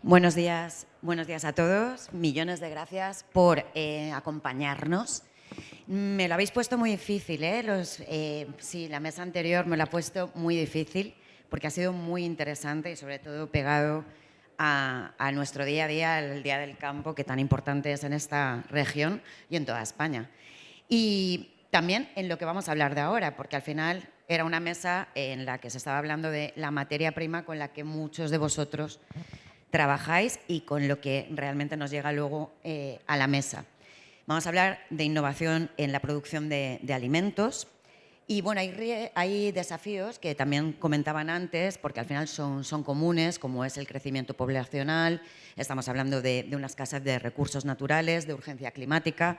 Buenos días a todos. Millones de gracias por acompañarnos. Me lo habéis puesto muy difícil, ¿eh? Sí, la mesa anterior me lo ha puesto muy difícil porque ha sido muy interesante y sobre todo pegado a nuestro día a día, al día del campo, que tan importante es en esta región y en toda España. Y también en lo que vamos a hablar de ahora, porque al final era una mesa en la que se estaba hablando de la materia prima con la que muchos de vosotros trabajáis y con lo que realmente nos llega luego a la mesa. Vamos a hablar de innovación en la producción de alimentos. Y bueno, hay desafíos que también comentaban antes, porque al final son comunes, como es el crecimiento poblacional, estamos hablando de una escasez de recursos naturales, de urgencia climática.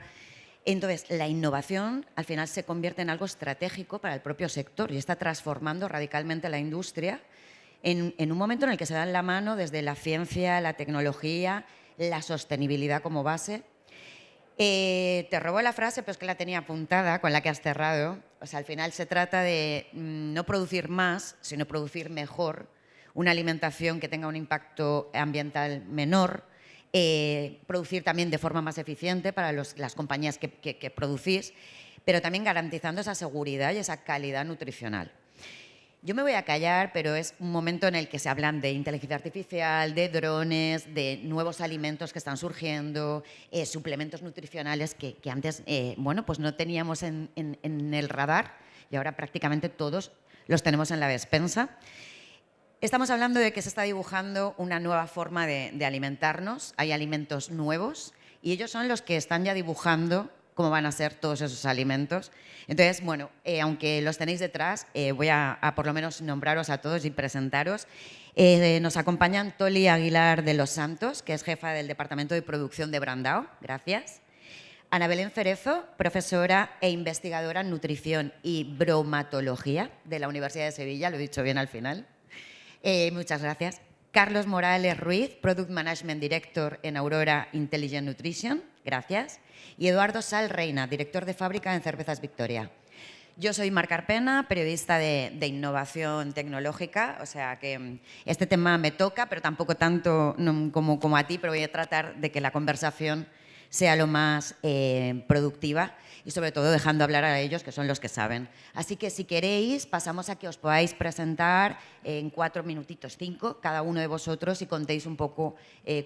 Entonces, la innovación al final se convierte en algo estratégico para el propio sector y está transformando radicalmente la industria en un momento en el que se dan la mano desde la ciencia, la tecnología, la sostenibilidad como base. Te robo la frase, pero es que la tenía apuntada con la que has cerrado. O sea, al final se trata de no producir más, sino producir mejor, una alimentación que tenga un impacto ambiental menor, producir también de forma más eficiente para las compañías que producís, pero también garantizando esa seguridad y esa calidad nutricional. Yo me voy a callar, pero es un momento en el que se hablan de inteligencia artificial, de drones, de nuevos alimentos que están surgiendo, suplementos nutricionales que antes bueno, pues no teníamos en el radar y ahora prácticamente todos los tenemos en la despensa. Estamos hablando de que se está dibujando una nueva forma de alimentarnos, hay alimentos nuevos y ellos son los que están ya dibujando cómo van a ser todos esos alimentos. Entonces, bueno, aunque los tenéis detrás, voy a por lo menos nombraros a todos y presentaros. Nos acompañan Toli Aguilar de los Santos, que es jefa del Departamento de Producción de Brandao. Gracias. Ana Belén Cerezo, profesora e investigadora en nutrición y bromatología de la Universidad de Sevilla, lo he dicho bien al final. Muchas gracias. Carlos Morales Ruiz, Product Management Director en Aurora Intelligent Nutrition. Gracias. Y Eduardo Sal Reina, director de fábrica en Cervezas Victoria. Yo soy Mar Carpena, periodista de innovación tecnológica, o sea que este tema me toca, pero tampoco tanto como a ti, pero voy a tratar de que la conversación sea lo más productiva y sobre todo dejando hablar a ellos, que son los que saben. Así que si queréis, pasamos a que os podáis presentar en 4 minutitos, 5, cada uno de vosotros y contéis un poco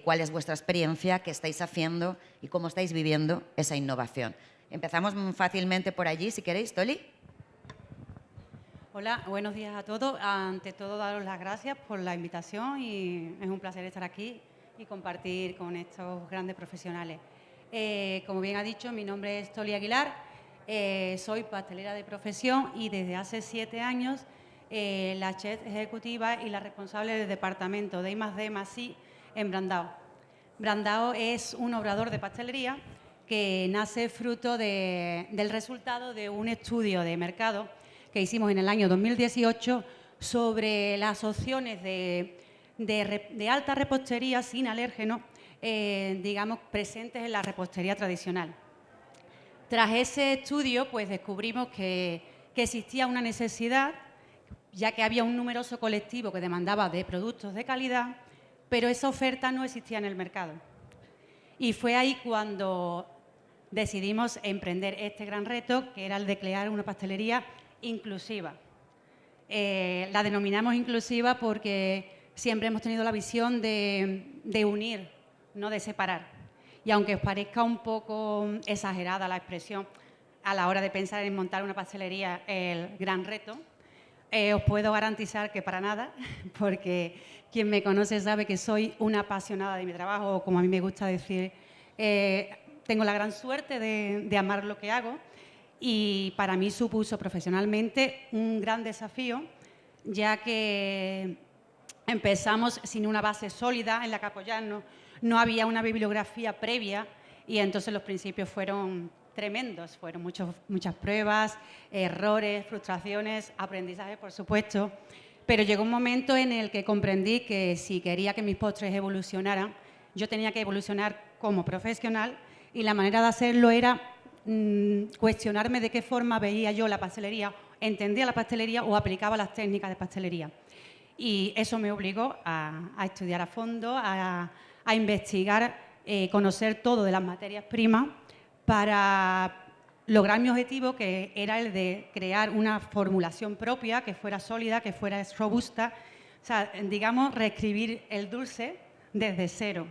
cuál es vuestra experiencia, qué estáis haciendo y cómo estáis viviendo esa innovación. Empezamos fácilmente por allí, si queréis, Toli. Hola, buenos días a todos. Ante todo, daros las gracias por la invitación y es un placer estar aquí y compartir con estos grandes profesionales. Como bien ha dicho, mi nombre es Toli Aguilar, soy pastelera de profesión y desde hace 7 años la chef ejecutiva y la responsable del departamento de I+D+I en Brandao. Brandao es un obrador de pastelería que nace fruto del resultado de un estudio de mercado que hicimos en el año 2018 sobre las opciones de alta repostería sin alérgeno, digamos, presentes en la repostería tradicional. Tras ese estudio, pues descubrimos que existía una necesidad, ya que había un numeroso colectivo que demandaba de productos de calidad, pero esa oferta no existía en el mercado. Y fue ahí cuando decidimos emprender este gran reto, que era el de crear una pastelería inclusiva. La denominamos inclusiva porque siempre hemos tenido la visión de unir, no de separar. Y aunque os parezca un poco exagerada la expresión a la hora de pensar en montar una pastelería, el gran reto, os puedo garantizar que para nada, porque quien me conoce sabe que soy una apasionada de mi trabajo, o como a mí me gusta decir, tengo la gran suerte de amar lo que hago y para mí supuso profesionalmente un gran desafío, ya que empezamos sin una base sólida en la que apoyarnos, no había una bibliografía previa y entonces los principios fueron tremendos, fueron muchas pruebas, errores, frustraciones, aprendizajes, por supuesto, pero llegó un momento en el que comprendí que si quería que mis postres evolucionaran, yo tenía que evolucionar como profesional y la manera de hacerlo era cuestionarme de qué forma veía yo la pastelería, entendía la pastelería o aplicaba las técnicas de pastelería. Y eso me obligó a estudiar a fondo, a investigar, conocer todo de las materias primas para lograr mi objetivo, que era el de crear una formulación propia que fuera sólida, que fuera robusta, o sea, digamos, reescribir el dulce desde cero.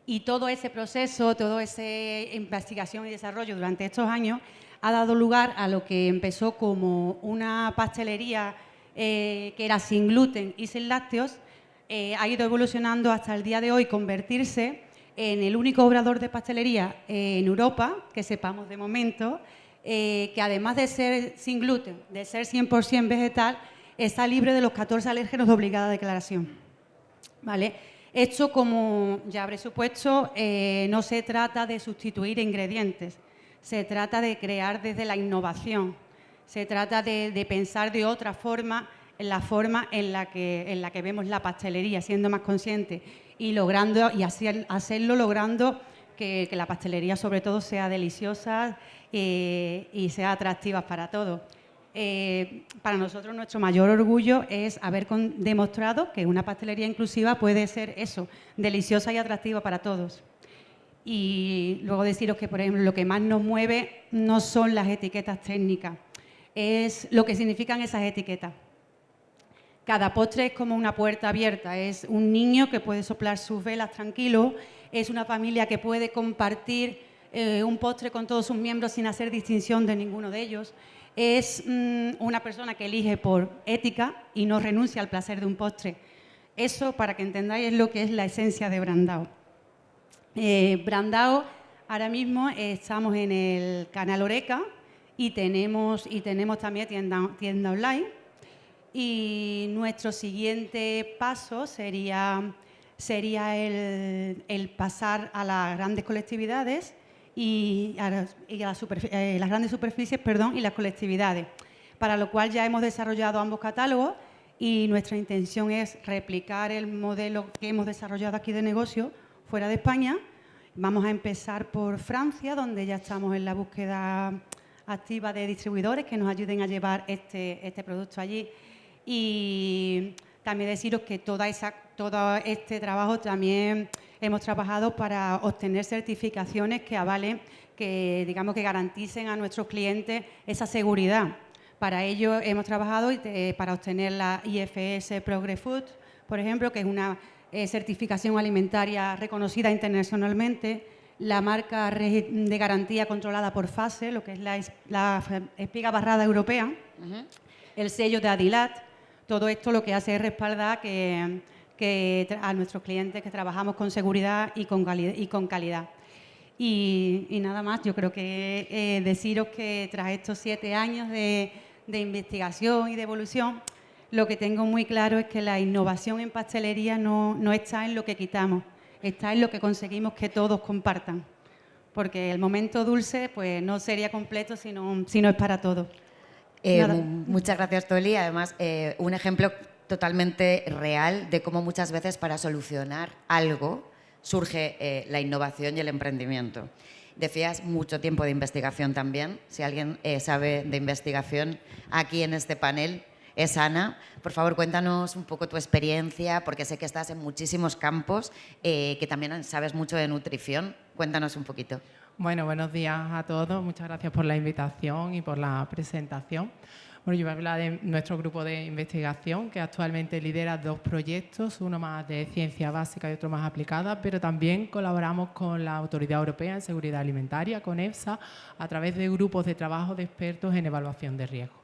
Y todo ese proceso, toda esa investigación y desarrollo durante estos años ha dado lugar a lo que empezó como una pastelería que era sin gluten y sin lácteos, ha ido evolucionando hasta el día de hoy convertirse en el único obrador de pastelería en Europa, que sepamos de momento, que además de ser sin gluten, de ser 100% vegetal, está libre de los 14 alérgenos de obligada declaración. ¿Vale? Esto, como ya habré supuesto, no se trata de sustituir ingredientes, se trata de crear desde la innovación, se trata de pensar de otra forma, en la forma en la que vemos la pastelería, siendo más consciente y logrando, y hacerlo logrando que la pastelería sobre todo sea deliciosa y sea atractiva para todos. Para nosotros nuestro mayor orgullo es haber demostrado que una pastelería inclusiva puede ser eso, deliciosa y atractiva para todos. Y luego deciros que, por ejemplo, lo que más nos mueve no son las etiquetas técnicas, es lo que significan esas etiquetas. Cada postre es como una puerta abierta, es un niño que puede soplar sus velas tranquilo, es una familia que puede compartir un postre con todos sus miembros sin hacer distinción de ninguno de ellos. Es una persona que elige por ética y no renuncia al placer de un postre. Eso, para que entendáis, es lo que es la esencia de Brandao. Brandao, ahora mismo estamos en el canal Oreca y tenemos también tienda online. Y nuestro siguiente paso sería el pasar a las grandes colectividades y a las grandes superficies, y las colectividades, para lo cual ya hemos desarrollado ambos catálogos y nuestra intención es replicar el modelo que hemos desarrollado aquí de negocio fuera de España. Vamos a empezar por Francia, donde ya estamos en la búsqueda activa de distribuidores que nos ayuden a llevar este producto allí. Y también deciros que todo este trabajo también hemos trabajado para obtener certificaciones que avalen, que garanticen a nuestros clientes esa seguridad. Para ello hemos trabajado para obtener la IFS Progress Food, por ejemplo, que es una certificación alimentaria reconocida internacionalmente, la marca de garantía controlada por FASE, lo que es la espiga barrada europea, el sello de Adilat. Todo esto lo que hace es respaldar que a nuestros clientes que trabajamos con seguridad y con calidad. Y nada más, yo creo que deciros que tras estos 7 años de investigación y de evolución, lo que tengo muy claro es que la innovación en pastelería no está en lo que quitamos, está en lo que conseguimos que todos compartan. Porque el momento dulce pues no sería completo si no es para todos. Muchas gracias, Toli. Además, un ejemplo totalmente real de cómo muchas veces para solucionar algo surge la innovación y el emprendimiento. Decías mucho tiempo de investigación también. Si alguien sabe de investigación aquí en este panel es Ana. Por favor, cuéntanos un poco tu experiencia, porque sé que estás en muchísimos campos, que también sabes mucho de nutrición. Cuéntanos un poquito. Bueno, buenos días a todos. Muchas gracias por la invitación y por la presentación. Bueno, yo voy a hablar de nuestro grupo de investigación, que actualmente lidera 2 proyectos, uno más de ciencia básica y otro más aplicada, pero también colaboramos con la Autoridad Europea en Seguridad Alimentaria, con EFSA, a través de grupos de trabajo de expertos en evaluación de riesgo.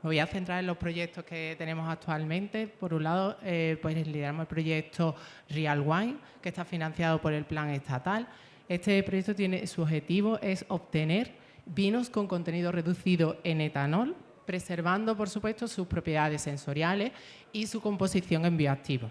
Me voy a centrar en los proyectos que tenemos actualmente. Por un lado, pues lideramos el proyecto Real Wine, que está financiado por el Plan Estatal. Este proyecto su objetivo es obtener vinos con contenido reducido en etanol, preservando, por supuesto, sus propiedades sensoriales y su composición en bioactivos.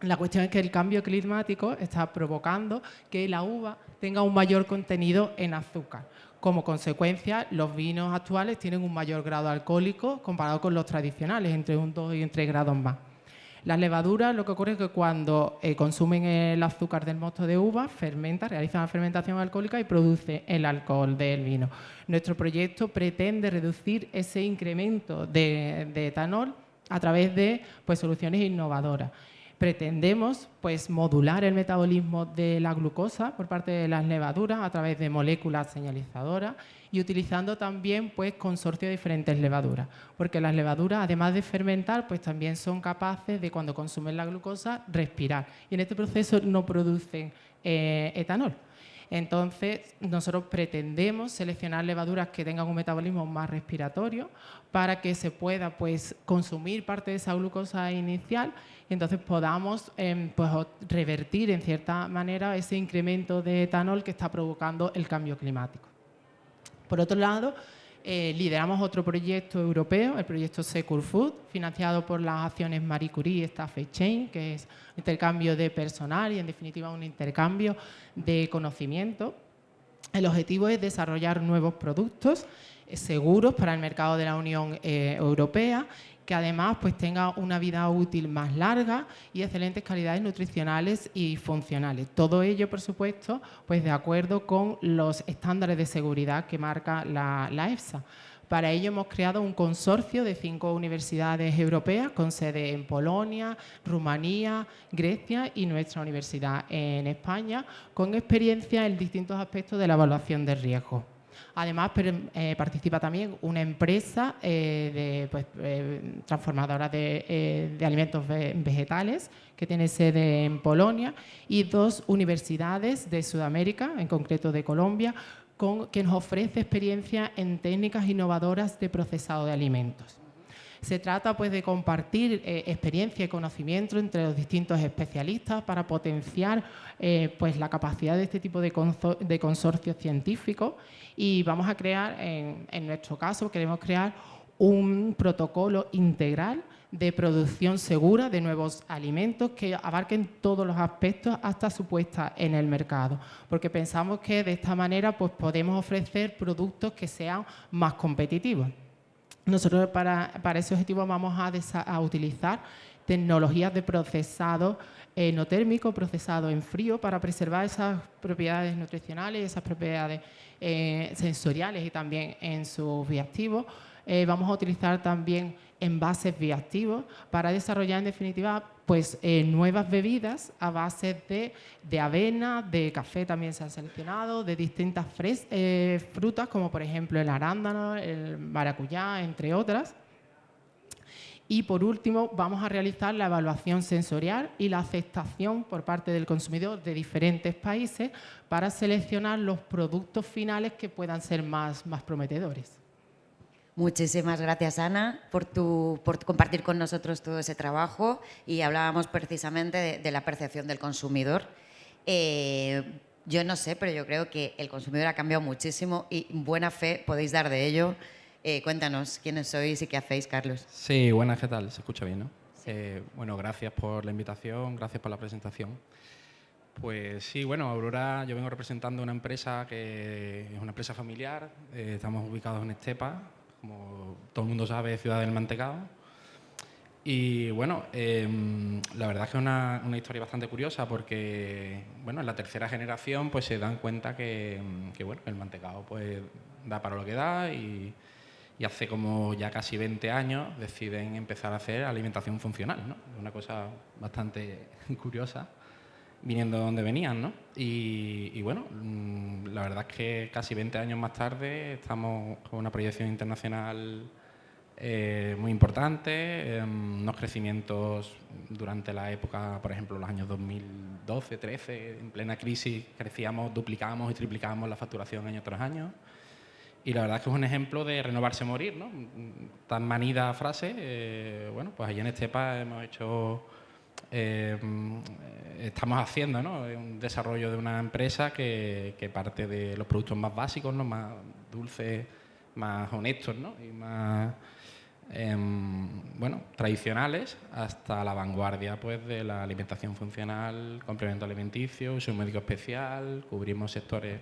La cuestión es que el cambio climático está provocando que la uva tenga un mayor contenido en azúcar. Como consecuencia, los vinos actuales tienen un mayor grado alcohólico comparado con los tradicionales, entre un 2 y un 3 grados más. Las levaduras, lo que ocurre es que cuando consumen el azúcar del mosto de uva, realizan la fermentación alcohólica y produce el alcohol del vino. Nuestro proyecto pretende reducir ese incremento de etanol a través de pues, soluciones innovadoras. Pretendemos pues, modular el metabolismo de la glucosa por parte de las levaduras a través de moléculas señalizadoras y utilizando también pues, consorcio de diferentes levaduras, porque las levaduras, además de fermentar, pues, también son capaces de, cuando consumen la glucosa, respirar. Y en este proceso no producen etanol. Entonces, nosotros pretendemos seleccionar levaduras que tengan un metabolismo más respiratorio para que se pueda pues, consumir parte de esa glucosa inicial y entonces podamos pues, revertir en cierta manera ese incremento de etanol que está provocando el cambio climático. Por otro lado, lideramos otro proyecto europeo, el proyecto Secure Food, financiado por las acciones Marie Curie y Staff Exchange, que es un intercambio de personal y, en definitiva, un intercambio de conocimiento. El objetivo es desarrollar nuevos productos seguros para el mercado de la Unión Europea, que además pues, tenga una vida útil más larga y excelentes calidades nutricionales y funcionales. Todo ello, por supuesto, pues, de acuerdo con los estándares de seguridad que marca la EFSA. Para ello hemos creado un consorcio de 5 universidades europeas con sede en Polonia, Rumanía, Grecia y nuestra universidad en España, con experiencia en distintos aspectos de la evaluación de riesgo. Además, participa también una empresa transformadora de alimentos vegetales que tiene sede en Polonia y 2 universidades de Sudamérica, en concreto de Colombia, que nos ofrece experiencia en técnicas innovadoras de procesado de alimentos. Se trata pues, de compartir experiencia y conocimiento entre los distintos especialistas para potenciar pues, la capacidad de este tipo de consorcios científicos y vamos a crear, en nuestro caso, queremos crear un protocolo integral de producción segura de nuevos alimentos que abarquen todos los aspectos hasta su puesta en el mercado, porque pensamos que de esta manera pues, podemos ofrecer productos que sean más competitivos. Nosotros para ese objetivo vamos a utilizar tecnologías de procesado no térmico, procesado en frío, para preservar esas propiedades nutricionales, esas propiedades sensoriales y también en sus bioactivos. Vamos a utilizar también envases bioactivos para desarrollar, en definitiva, pues, nuevas bebidas a base de avena, de café también se han seleccionado, de distintas frutas, como por ejemplo el arándano, el maracuyá, entre otras. Y por último, vamos a realizar la evaluación sensorial y la aceptación por parte del consumidor de diferentes países para seleccionar los productos finales que puedan ser más prometedores. Muchísimas gracias, Ana, por compartir con nosotros todo ese trabajo y hablábamos precisamente de la percepción del consumidor. Yo no sé, pero yo creo que el consumidor ha cambiado muchísimo y buena fe podéis dar de ello. Cuéntanos quiénes sois y qué hacéis, Carlos. Sí, buenas, ¿qué tal? Se escucha bien, ¿no? Bueno, gracias por la invitación, gracias por la presentación. Pues sí, bueno, Aurora, yo vengo representando una empresa que es una empresa familiar, estamos ubicados en Estepa, como todo el mundo sabe, ciudad del mantecado. Y bueno, la verdad es que es una historia bastante curiosa porque, bueno, en la tercera generación pues se dan cuenta que bueno, el mantecado pues da para lo que da y hace como ya casi 20 años deciden empezar a hacer alimentación funcional, ¿no? Una cosa bastante curiosa, viniendo de donde venían, ¿no? Y bueno, la verdad es que casi 20 años más tarde estamos con una proyección internacional muy importante, unos crecimientos durante la época, por ejemplo, los años 2012, 13, en plena crisis, crecíamos, duplicábamos y triplicábamos la facturación año tras año. Y la verdad es que es un ejemplo de renovarse, morir, ¿no? Tan manida frase. Bueno, pues allí en Estepa hemos hecho, estamos haciendo, ¿no?, un desarrollo de una empresa que parte de los productos más básicos, ¿no?, más dulces, más honestos, ¿no?, y más bueno, tradicionales, hasta la vanguardia pues, de la alimentación funcional, complemento alimenticio, uso médico especial. Cubrimos sectores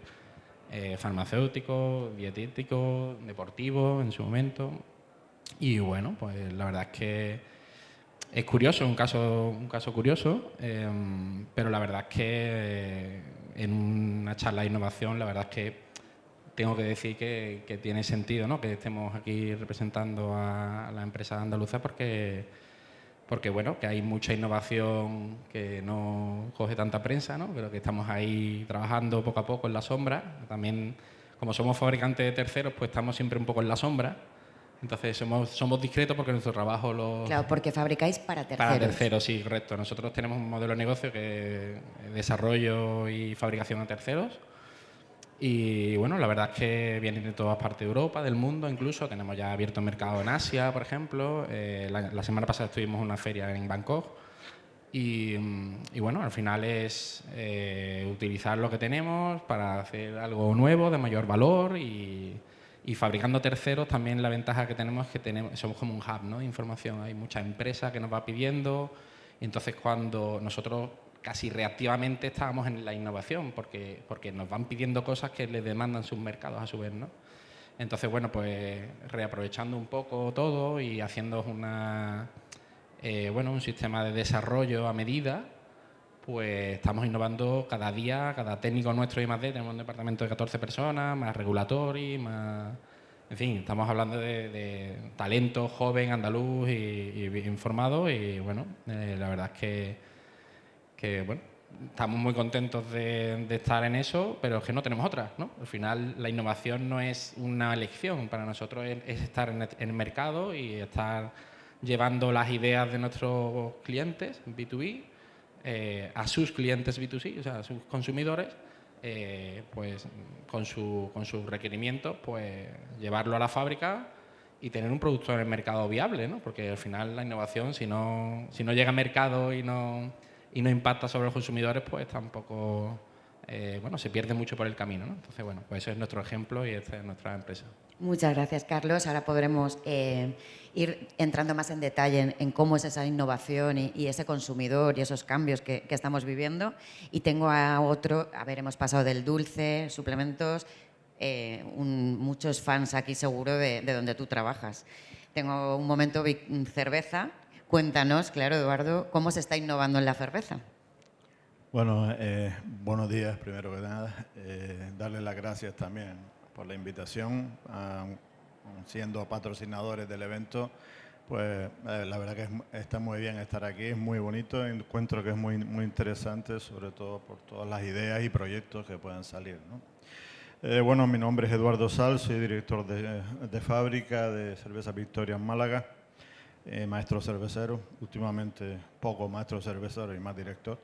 farmacéuticos, dietéticos, deportivos en su momento. Y bueno, pues la verdad es que es curioso, un caso curioso, pero la verdad es que en una charla de innovación, la verdad es que tengo que decir que tiene sentido, ¿no?, que estemos aquí representando a la empresa andaluza porque bueno, que hay mucha innovación que no coge tanta prensa, ¿no?, pero que estamos ahí trabajando poco a poco en la sombra. También, como somos fabricantes de terceros, pues estamos siempre un poco en la sombra. Entonces somos discretos porque nuestro trabajo lo... Claro, porque fabricáis para terceros. Para terceros, sí, correcto. Nosotros tenemos un modelo de negocio que es desarrollo y fabricación a terceros. Y bueno, la verdad es que vienen de todas partes de Europa, del mundo incluso. Tenemos ya abierto mercado en Asia, por ejemplo. La semana pasada estuvimos en una feria en Bangkok. Y bueno, al final es utilizar lo que tenemos para hacer algo nuevo, de mayor valor. Y fabricando terceros, también la ventaja que tenemos es que somos como un hub, ¿no?, de información. Hay mucha empresa que nos va pidiendo. Y entonces, cuando nosotros casi reactivamente estábamos en la innovación, porque nos van pidiendo cosas que les demandan sus mercados a su vez, ¿no? Entonces, bueno, pues reaprovechando un poco todo y haciendo un sistema de desarrollo a medida, pues estamos innovando cada día, cada técnico nuestro I+D, tenemos un departamento de 14 personas, más regulatory, más... En fin, estamos hablando de talento joven, andaluz y bien informado. Y bueno, la verdad es que bueno, estamos muy contentos de estar en eso, pero es que no tenemos otra, ¿no? Al final, la innovación no es una elección, para nosotros es estar en el mercado y estar llevando las ideas de nuestros clientes B2B a sus clientes B2C, o sea, a sus consumidores, pues con sus requerimientos, pues llevarlo a la fábrica y tener un producto en el mercado viable, ¿no? Porque al final la innovación, si no llega al mercado y no impacta sobre los consumidores, pues tampoco, se pierde mucho por el camino, ¿no? Entonces, bueno, pues ese es nuestro ejemplo y esta es nuestra empresa. Muchas gracias, Carlos. Ahora podremos ir entrando más en detalle en cómo es esa innovación y ese consumidor y esos cambios que estamos viviendo. Y tengo a otro, hemos pasado del dulce, suplementos, muchos fans aquí seguro de donde tú trabajas. Tengo un momento cerveza. Cuéntanos, claro, Eduardo, ¿cómo se está innovando en la cerveza? Bueno, buenos días, primero que nada. Darles las gracias también por la invitación, siendo patrocinadores del evento. Pues la verdad que está muy bien estar aquí, es muy bonito, encuentro que es muy, muy interesante, sobre todo por todas las ideas y proyectos que pueden salir, ¿no? Bueno, mi nombre es Eduardo Sal, soy director de fábrica de Cerveza Victoria en Málaga. Maestro cervecero, últimamente poco maestro cervecero y más director,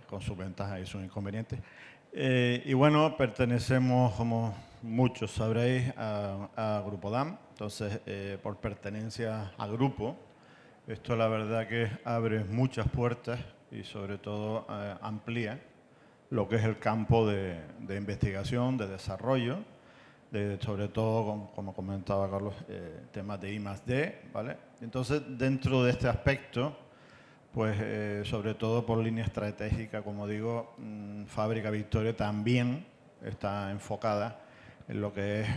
con sus ventajas y sus inconvenientes. Y bueno, pertenecemos, como muchos sabréis, a Grupo Damm. Entonces, por pertenencia al grupo, esto la verdad que abre muchas puertas y sobre todo amplía lo que es el campo de investigación, de desarrollo, sobre todo, como comentaba Carlos, temas de I+D, ¿vale? Entonces, dentro de este aspecto, pues sobre todo por línea estratégica, como digo, Fábrica Victoria también está enfocada en lo que es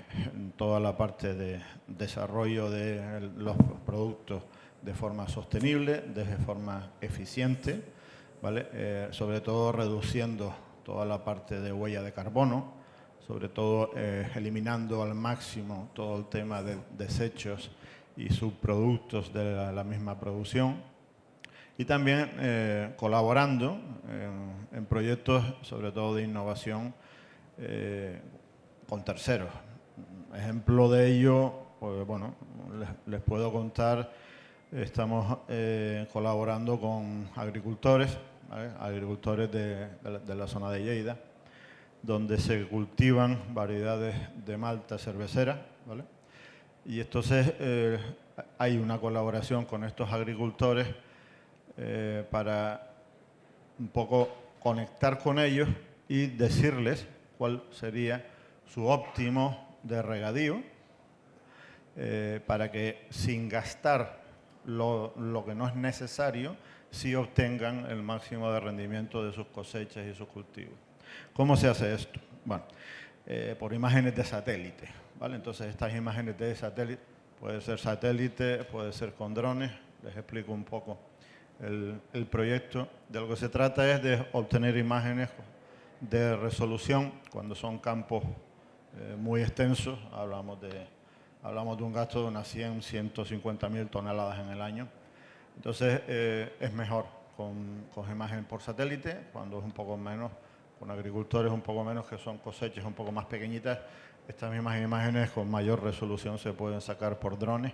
toda la parte de desarrollo de los productos de forma sostenible, de forma eficiente, ¿vale? Sobre todo reduciendo toda la parte de huella de carbono, sobre todo eliminando al máximo todo el tema de desechos y subproductos de la misma producción. Y también colaborando en proyectos, sobre todo de innovación, con terceros. Ejemplo de ello, pues bueno, les puedo contar, estamos colaborando con agricultores, ¿vale? Agricultores de la zona de Lleida, donde se cultivan variedades de malta cervecera, ¿vale? Y entonces hay una colaboración con estos agricultores para un poco conectar con ellos y decirles cuál sería su óptimo de regadío para que sin gastar lo que no es necesario, sí obtengan el máximo de rendimiento de sus cosechas y sus cultivos. ¿Cómo se hace esto? Bueno, por imágenes de satélite, ¿vale? Entonces estas imágenes de satélite, puede ser con drones, les explico un poco el proyecto. De lo que se trata es de obtener imágenes de resolución, cuando son campos muy extensos, hablamos de un gasto de unas 100, 150.000 toneladas en el año. Entonces, es mejor con imagen por satélite, cuando es un poco menos, con agricultores un poco menos, que son cosechas un poco más pequeñitas. Estas mismas imágenes con mayor resolución se pueden sacar por drones,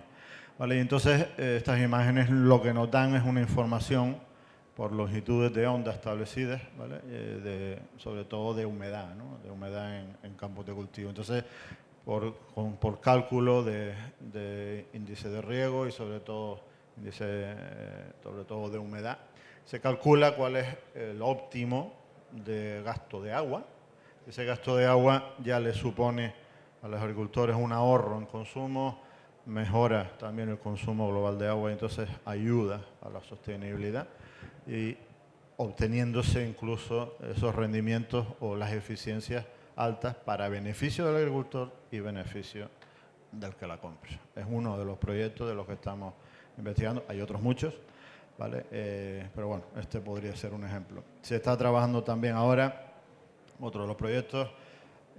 ¿vale? Y entonces, estas imágenes lo que nos dan es una información por longitudes de onda establecidas, ¿vale? Sobre todo de humedad, ¿no? De humedad en campos de cultivo. Entonces, por cálculo de índice de riego y sobre todo de humedad, se calcula cuál es el óptimo de gasto de agua. Ese gasto de agua ya le supone a los agricultores un ahorro en consumo, mejora también el consumo global de agua y entonces ayuda a la sostenibilidad y obteniéndose incluso esos rendimientos o las eficiencias altas para beneficio del agricultor y beneficio del que la compra. Es uno de los proyectos de los que estamos investigando. Hay otros muchos, ¿vale? Pero bueno, este podría ser un ejemplo. Se está trabajando también ahora otro de los proyectos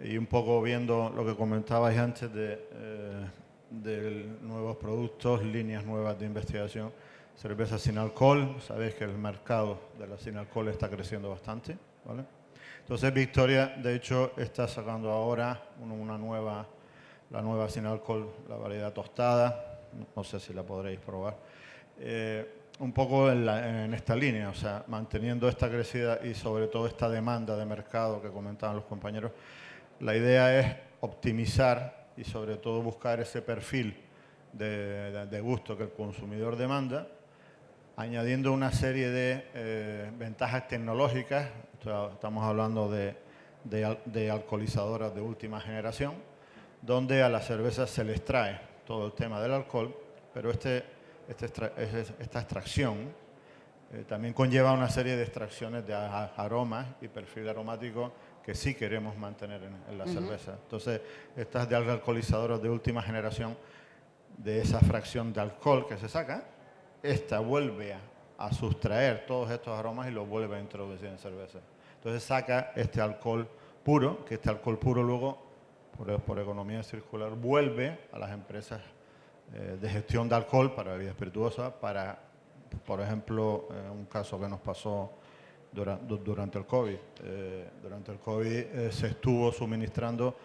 y un poco viendo lo que comentabais antes de nuevos productos, líneas nuevas de investigación. Cerveza sin alcohol, sabéis que el mercado de la sin alcohol está creciendo bastante, ¿vale? Entonces Victoria, de hecho, está sacando ahora la nueva sin alcohol, la variedad tostada, no sé si la podréis probar, un poco en esta línea, o sea, manteniendo esta crecida y sobre todo esta demanda de mercado que comentaban los compañeros. La idea es optimizar y sobre todo buscar ese perfil de gusto que el consumidor demanda, añadiendo una serie de ventajas tecnológicas. Estamos hablando de alcoholizadoras de última generación, donde a las cervezas se les trae todo el tema del alcohol, pero esta extracción también conlleva una serie de extracciones de aromas y perfil aromático que sí queremos mantener en la cerveza. Entonces, estas de alcoholizadoras de última generación, de esa fracción de alcohol que se saca, esta vuelve a sustraer todos estos aromas y los vuelve a introducir en cerveza. Entonces saca este alcohol puro, que este alcohol puro luego, por economía circular, vuelve a las empresas de gestión de alcohol para bebidas espirituosas, para, por ejemplo, un caso que nos pasó durante el COVID. Durante el COVID se estuvo suministrando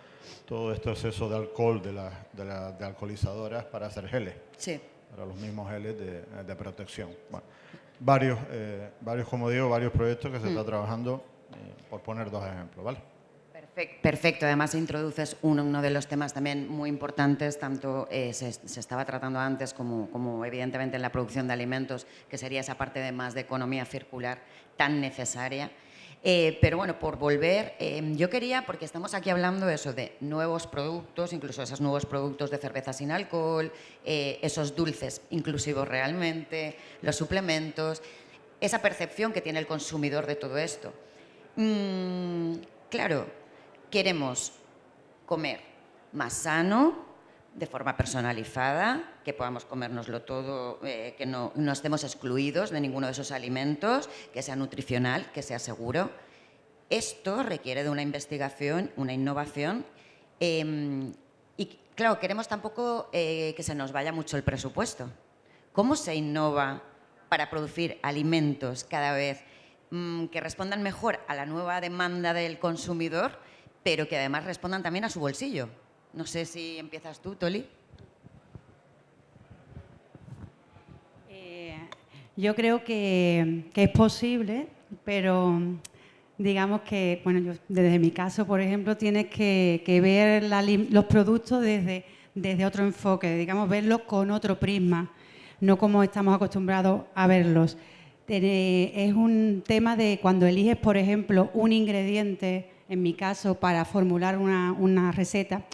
todo este exceso de alcohol de alcoholizadoras para hacer geles. Sí. Para los mismos geles de protección. Bueno, varios, como digo, varios proyectos que se está trabajando, por poner dos ejemplos, ¿vale? Perfecto. Además, introduces uno de los temas también muy importantes, tanto se estaba tratando antes como evidentemente en la producción de alimentos, que sería esa parte de economía circular tan necesaria. Pero bueno, por volver, yo quería, porque estamos aquí hablando eso de nuevos productos, incluso esos nuevos productos de cerveza sin alcohol, esos dulces inclusivos realmente, los suplementos, esa percepción que tiene el consumidor de todo esto. Claro, queremos comer más sano, de forma personalizada, que podamos comérnoslo todo, que no estemos excluidos de ninguno de esos alimentos, que sea nutricional, que sea seguro. Esto requiere de una investigación, una innovación y, claro, queremos tampoco que se nos vaya mucho el presupuesto. ¿Cómo se innova para producir alimentos cada vez que respondan mejor a la nueva demanda del consumidor, pero que además respondan también a su bolsillo? No sé si empiezas tú, Toli. Yo creo que es posible, pero digamos que, bueno, yo desde mi caso, por ejemplo, tienes que ver los productos desde otro enfoque, digamos, verlos con otro prisma, no como estamos acostumbrados a verlos. Es un tema de cuando eliges, por ejemplo, un ingrediente, en mi caso, para formular una receta,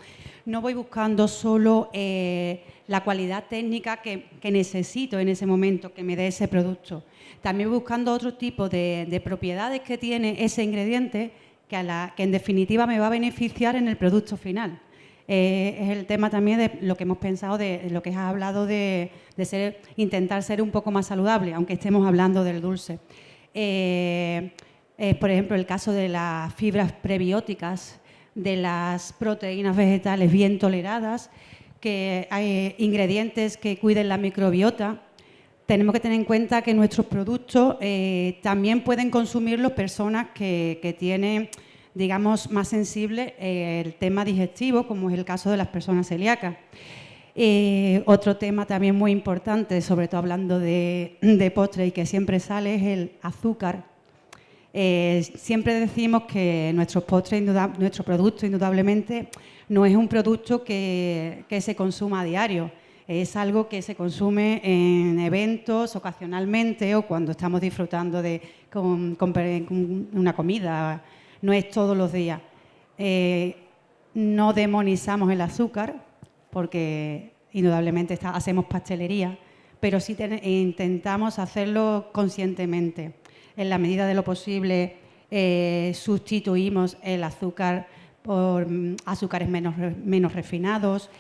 no voy buscando solo la cualidad técnica que necesito en ese momento que me dé ese producto. También buscando otro tipo de propiedades que tiene ese ingrediente que en definitiva me va a beneficiar en el producto final. Es el tema también de lo que hemos pensado, de lo que has hablado de intentar ser un poco más saludable, aunque estemos hablando del dulce. por ejemplo, el caso de las fibras prebióticas, de las proteínas vegetales bien toleradas, que hay ingredientes que cuiden la microbiota. Tenemos que tener en cuenta que nuestros productos también pueden consumirlos personas que tienen, digamos, más sensible el tema digestivo, como es el caso de las personas celíacas. Otro tema también muy importante, sobre todo hablando de postre y que siempre sale, es el azúcar. Siempre decimos que nuestro producto indudablemente no es un producto que se consuma a diario, es algo que se consume en eventos, ocasionalmente, o cuando estamos disfrutando con una comida, no es todos los días. No demonizamos el azúcar, porque indudablemente hacemos pastelería, pero sí intentamos hacerlo conscientemente. En la medida de lo posible sustituimos el azúcar por azúcares menos refinados.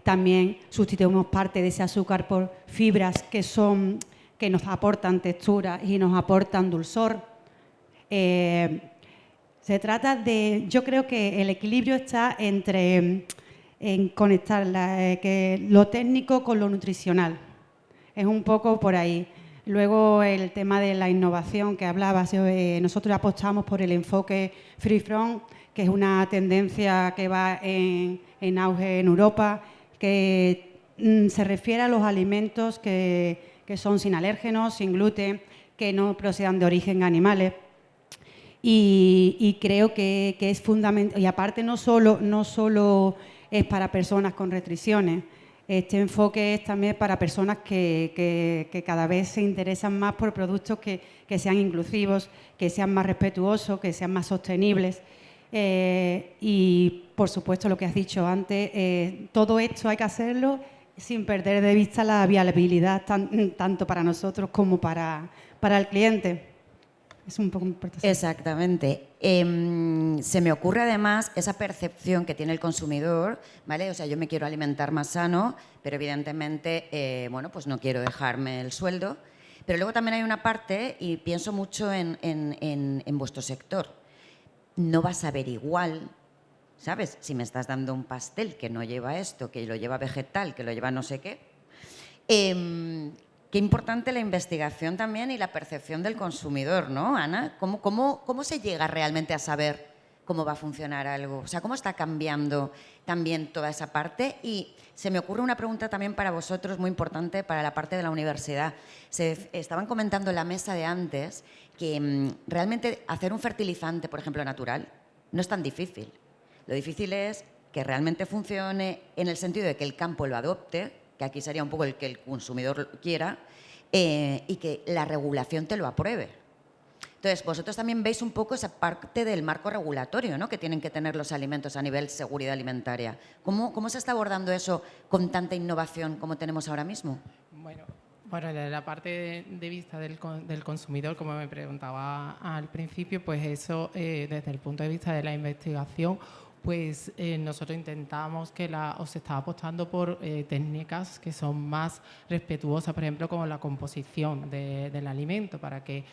También sustituimos parte de ese azúcar por fibras que nos aportan textura y nos aportan dulzor. Se trata de, yo creo que el equilibrio está en conectar lo técnico con lo nutricional. Es un poco por ahí. Luego el tema de la innovación que hablabas, nosotros apostamos por el enfoque free from, que es una tendencia que va en auge en Europa, que se refiere a los alimentos que son sin alérgenos, sin gluten, que no procedan de origen animales. Y creo que es fundamental. Y aparte no solo es para personas con restricciones. Este enfoque es también para personas que cada vez se interesan más por productos que sean inclusivos, que sean más respetuosos, que sean más sostenibles. Y, por supuesto, lo que has dicho antes, todo esto hay que hacerlo sin perder de vista la viabilidad tanto para nosotros como para el cliente. Es un poco importante. Exactamente. Se me ocurre además esa percepción que tiene el consumidor, ¿vale? O sea, yo me quiero alimentar más sano, pero evidentemente, bueno, pues no quiero dejarme el sueldo. Pero luego también hay una parte, y pienso mucho en vuestro sector. No vas a ver igual, ¿sabes? Si me estás dando un pastel que no lleva esto, que lo lleva vegetal, que lo lleva no sé qué. Qué importante la investigación también y la percepción del consumidor, ¿no, Ana? ¿Cómo se llega realmente a saber cómo va a funcionar algo? O sea, ¿cómo está cambiando también toda esa parte? Y se me ocurre una pregunta también para vosotros, muy importante, para la parte de la universidad. Estaban comentando en la mesa de antes que realmente hacer un fertilizante, por ejemplo, natural, no es tan difícil. Lo difícil es que realmente funcione en el sentido de que el campo lo adopte, que aquí sería un poco el que el consumidor quiera, y que la regulación te lo apruebe. Entonces, vosotros también veis un poco esa parte del marco regulatorio, ¿no?, que tienen que tener los alimentos a nivel seguridad alimentaria. ¿Cómo se está abordando eso con tanta innovación como tenemos ahora mismo? Bueno, desde la parte de vista del consumidor, como me preguntaba al principio, pues eso, desde el punto de vista de la investigación, pues nosotros intentamos o se está apostando por técnicas que son más respetuosas, por ejemplo, como la composición del alimento, para que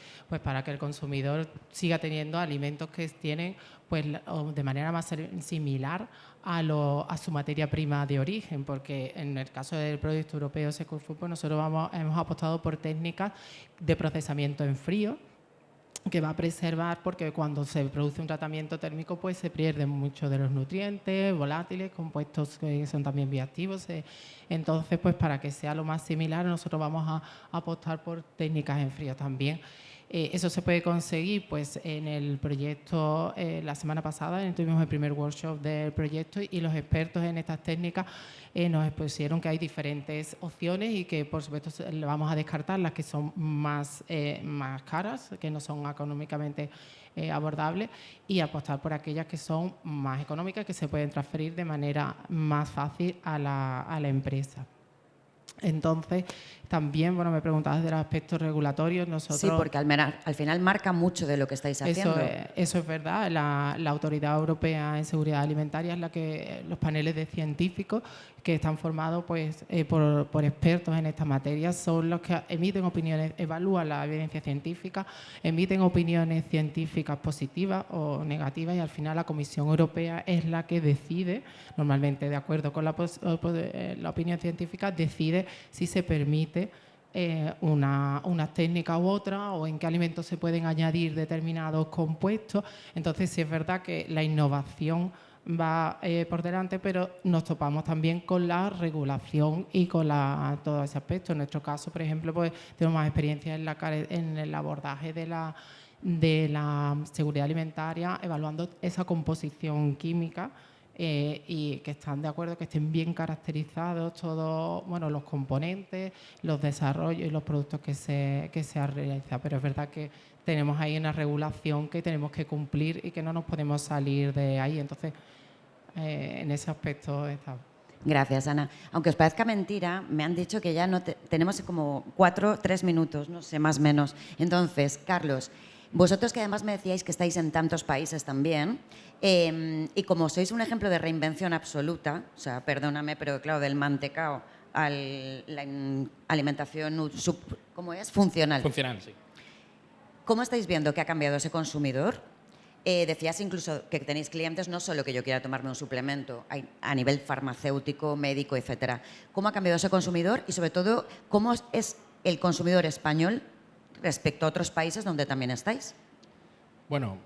el consumidor siga teniendo alimentos que tienen pues de manera más similar a su materia prima de origen, porque en el caso del proyecto europeo Secure Food, pues nosotros hemos apostado por técnicas de procesamiento en frío, que va a preservar, porque cuando se produce un tratamiento térmico pues se pierden muchos de los nutrientes, volátiles, compuestos que son también bioactivos. Entonces, pues para que sea lo más similar, nosotros vamos a apostar por técnicas en frío también. Eso se puede conseguir pues en el proyecto. La semana pasada tuvimos el primer workshop del proyecto y los expertos en estas técnicas nos expusieron que hay diferentes opciones y que por supuesto vamos a descartar las que son más caras, que no son económicamente abordables, y apostar por aquellas que son más económicas, que se pueden transferir de manera más fácil a la empresa. Entonces, también, bueno, me preguntabas de los aspectos regulatorios. Nosotros, Sí, porque al final marca mucho de lo que estáis haciendo. eso es verdad. La Autoridad Europea en Seguridad Alimentaria es la que los paneles de científicos que están formados pues, por expertos en esta materia son los que emiten opiniones, evalúan la evidencia científica, emiten opiniones científicas positivas o negativas y al final la Comisión Europea es la que decide, normalmente de acuerdo con la opinión científica, decide si se permite una técnica u otra o en qué alimentos se pueden añadir determinados compuestos. Entonces, sí es verdad que la innovación va por delante, pero nos topamos también con la regulación y con todo ese aspecto. En nuestro caso, por ejemplo, pues tenemos más experiencia en el abordaje de la seguridad alimentaria, evaluando esa composición química y que están de acuerdo que estén bien caracterizados todos, bueno, los componentes, los desarrollos y los productos que se realizan. Pero es verdad que tenemos ahí una regulación que tenemos que cumplir y que no nos podemos salir de ahí. Entonces, en ese aspecto está. Gracias, Ana. Aunque os parezca mentira, me han dicho que ya no tenemos como 3 minutos, no sé, más o menos. Entonces, Carlos, vosotros que además me decíais que estáis en tantos países también, y como sois un ejemplo de reinvención absoluta, o sea, perdóname, pero claro, del mantecao a la alimentación, ¿cómo es? Funcional. Funcional, sí. ¿Cómo estáis viendo que ha cambiado ese consumidor? Decías incluso que tenéis clientes, no solo que yo quiera tomarme un suplemento, a nivel farmacéutico, médico, etcétera. ¿Cómo ha cambiado ese consumidor y, sobre todo, cómo es el consumidor español respecto a otros países donde también estáis? Bueno,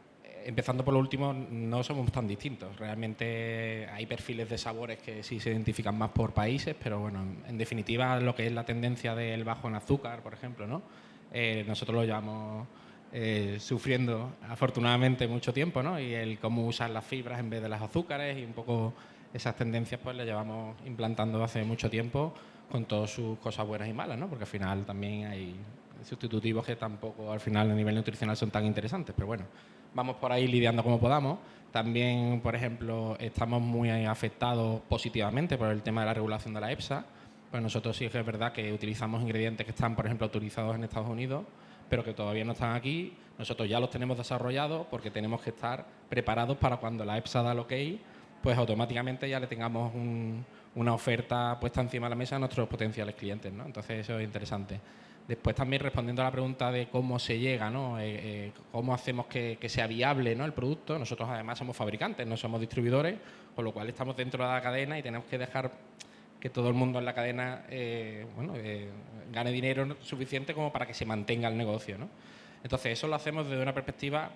empezando por lo último, no somos tan distintos. Realmente hay perfiles de sabores que sí se identifican más por países, pero bueno, en definitiva, lo que es la tendencia del bajo en azúcar, por ejemplo, ¿no? Nosotros lo llevamos sufriendo afortunadamente mucho tiempo, ¿no? Y el cómo usar las fibras en vez de los azúcares y un poco esas tendencias pues las llevamos implantando hace mucho tiempo con todas sus cosas buenas y malas, ¿no? Porque al final también hay sustitutivos que tampoco al final a nivel nutricional son tan interesantes, pero bueno, vamos por ahí lidiando como podamos. También, por ejemplo, estamos muy afectados positivamente por el tema de la regulación de la EFSA. Pues nosotros sí que es verdad que utilizamos ingredientes que están, por ejemplo, autorizados en Estados Unidos, pero que todavía no están aquí. Nosotros ya los tenemos desarrollados porque tenemos que estar preparados para cuando la EFSA da el ok, pues automáticamente ya le tengamos una oferta puesta encima de la mesa a nuestros potenciales clientes, ¿no? Entonces eso es interesante. Después también respondiendo a la pregunta de cómo se llega, ¿no? Cómo hacemos que sea viable, ¿no? El producto. Nosotros además somos fabricantes, no somos distribuidores, con lo cual estamos dentro de la cadena y tenemos que dejar que todo el mundo en la cadena gane dinero suficiente como para que se mantenga el negocio, ¿no? Entonces, eso lo hacemos desde una perspectiva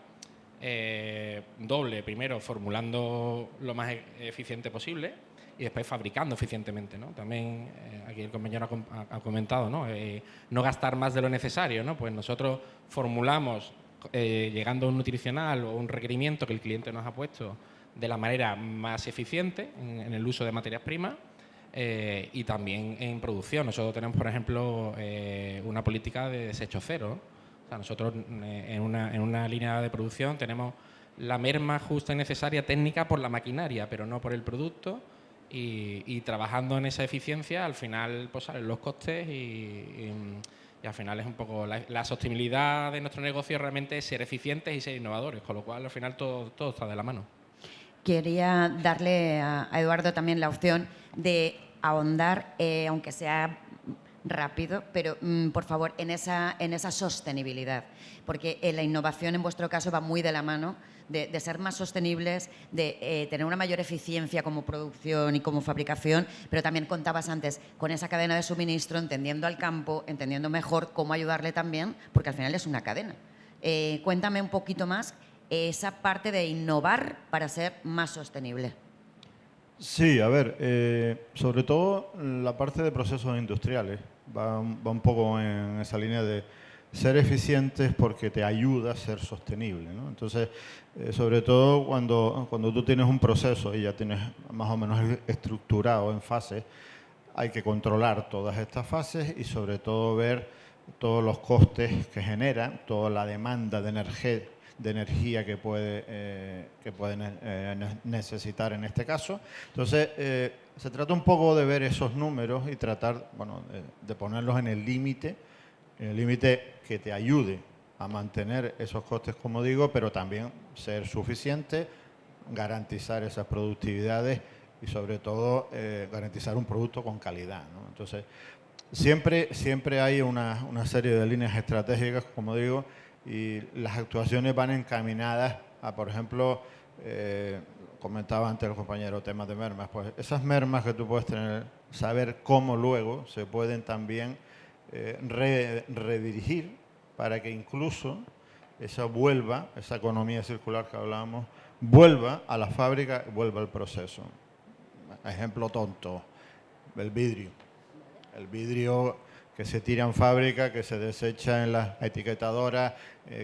doble. Primero, formulando lo más eficiente posible y después fabricando eficientemente, ¿no? También aquí el compañero ha comentado, ¿no? No gastar más de lo necesario, ¿no? Pues nosotros formulamos, llegando a un nutricional o un requerimiento que el cliente nos ha puesto de la manera más eficiente en el uso de materias primas. Y también en producción. Nosotros tenemos, por ejemplo, una política de desecho cero, ¿no? O sea, nosotros en una línea de producción tenemos la merma justa y necesaria técnica por la maquinaria, pero no por el producto. Y trabajando en esa eficiencia, al final pues salen los costes y al final es un poco la sostenibilidad de nuestro negocio realmente es ser eficientes y ser innovadores, con lo cual al final todo está de la mano. Quería darle a Eduardo también la opción de ahondar, aunque sea rápido, pero por favor, en esa sostenibilidad, porque la innovación en vuestro caso va muy de la mano de ser más sostenibles, de tener una mayor eficiencia como producción y como fabricación, pero también contabas antes con esa cadena de suministro, entendiendo al campo, entendiendo mejor cómo ayudarle también, porque al final es una cadena. Cuéntame un poquito más esa parte de innovar para ser más sostenible. Sí, a ver, sobre todo la parte de procesos industriales va un poco en esa línea de ser eficientes porque te ayuda a ser sostenible, ¿no? Entonces, sobre todo cuando tú tienes un proceso y ya tienes más o menos estructurado en fases, hay que controlar todas estas fases y sobre todo ver todos los costes que genera, toda la demanda de de energía que puede necesitar en este caso. Entonces, se trata un poco de ver esos números y tratar, bueno, de ponerlos en el límite que te ayude a mantener esos costes, como digo, pero también ser suficiente, garantizar esas productividades y sobre todo garantizar un producto con calidad, ¿no? Entonces, siempre hay una serie de líneas estratégicas, como digo, y las actuaciones van encaminadas a, por ejemplo, comentaba antes el compañero, temas de mermas, pues esas mermas que tú puedes tener, saber cómo luego se pueden también redirigir para que incluso esa economía circular que hablábamos, vuelva a la fábrica, vuelva al proceso. Ejemplo tonto, el vidrio. El vidrio que se tira en fábrica, que se desecha en las etiquetadoras,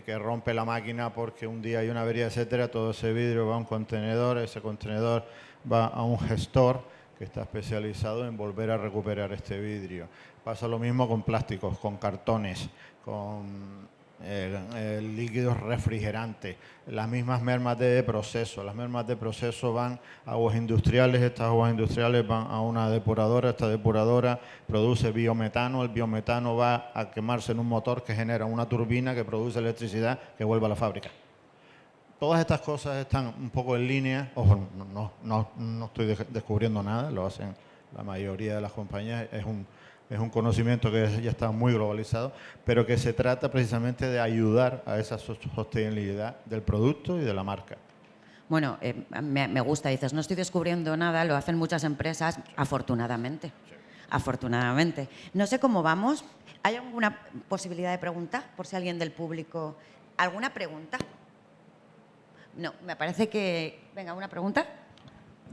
que rompe la máquina porque un día hay una avería, etcétera. Todo ese vidrio va a un contenedor, ese contenedor va a un gestor que está especializado en volver a recuperar este vidrio. Pasa lo mismo con plásticos, con cartones, con líquidos refrigerantes, las mismas mermas de proceso. Las mermas de proceso van a aguas industriales, estas aguas industriales van a una depuradora, esta depuradora produce biometano, el biometano va a quemarse en un motor que genera una turbina que produce electricidad que vuelve a la fábrica. Todas estas cosas están un poco en línea, ojo, no estoy descubriendo nada, lo hacen la mayoría de las compañías, es un conocimiento que ya está muy globalizado, pero que se trata precisamente de ayudar a esa sostenibilidad del producto y de la marca. Bueno, me gusta, dices, no estoy descubriendo nada, lo hacen muchas empresas, afortunadamente. Sí. Afortunadamente. No sé cómo vamos. ¿Hay alguna posibilidad de pregunta? Por si alguien del público... ¿Alguna pregunta? No, me parece que... Venga, ¿una pregunta?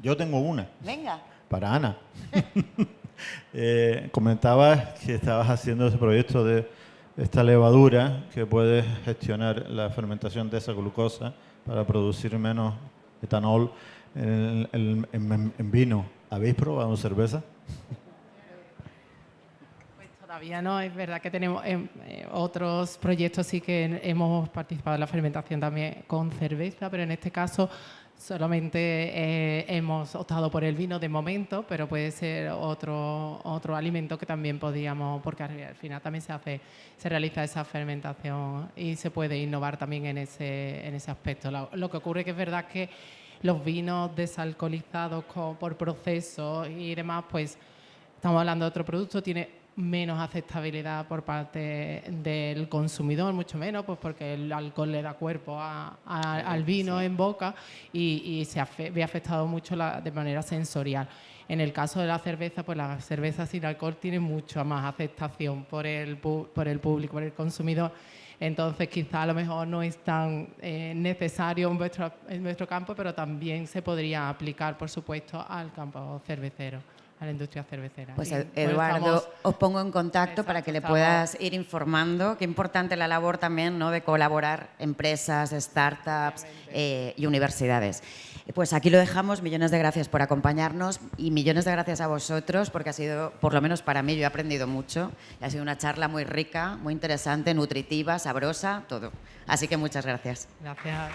Yo tengo una. Venga. Para Ana. Comentabas que estabas haciendo ese proyecto de esta levadura que puede gestionar la fermentación de esa glucosa para producir menos etanol en vino. ¿Habéis probado cerveza? Pues todavía no, es verdad que tenemos otros proyectos, sí que hemos participado en la fermentación también con cerveza, pero en este caso solamente hemos optado por el vino de momento, pero puede ser otro alimento que también podríamos, porque al final también se realiza esa fermentación y se puede innovar también en ese aspecto. Lo que ocurre que es verdad que los vinos desalcoholizados por procesos y demás, pues estamos hablando de otro producto, tiene menos aceptabilidad por parte del consumidor, mucho menos, pues porque el alcohol le da cuerpo al vino, sí, en boca y ve afectado mucho de manera sensorial. En el caso de la cerveza, pues la cerveza sin alcohol tiene mucha más aceptación por el público, por el consumidor. Entonces, quizá a lo mejor no es tan necesario en nuestro campo, pero también se podría aplicar, por supuesto, al campo cervecero, a la industria cervecera. Pues Eduardo, os pongo en contacto para que le puedas ir informando. Qué importante la labor también, ¿no?, de colaborar empresas, startups y universidades. Pues aquí lo dejamos. Millones de gracias por acompañarnos y millones de gracias a vosotros porque ha sido, por lo menos para mí, yo he aprendido mucho. Ha sido una charla muy rica, muy interesante, nutritiva, sabrosa, todo. Así que muchas gracias. Gracias.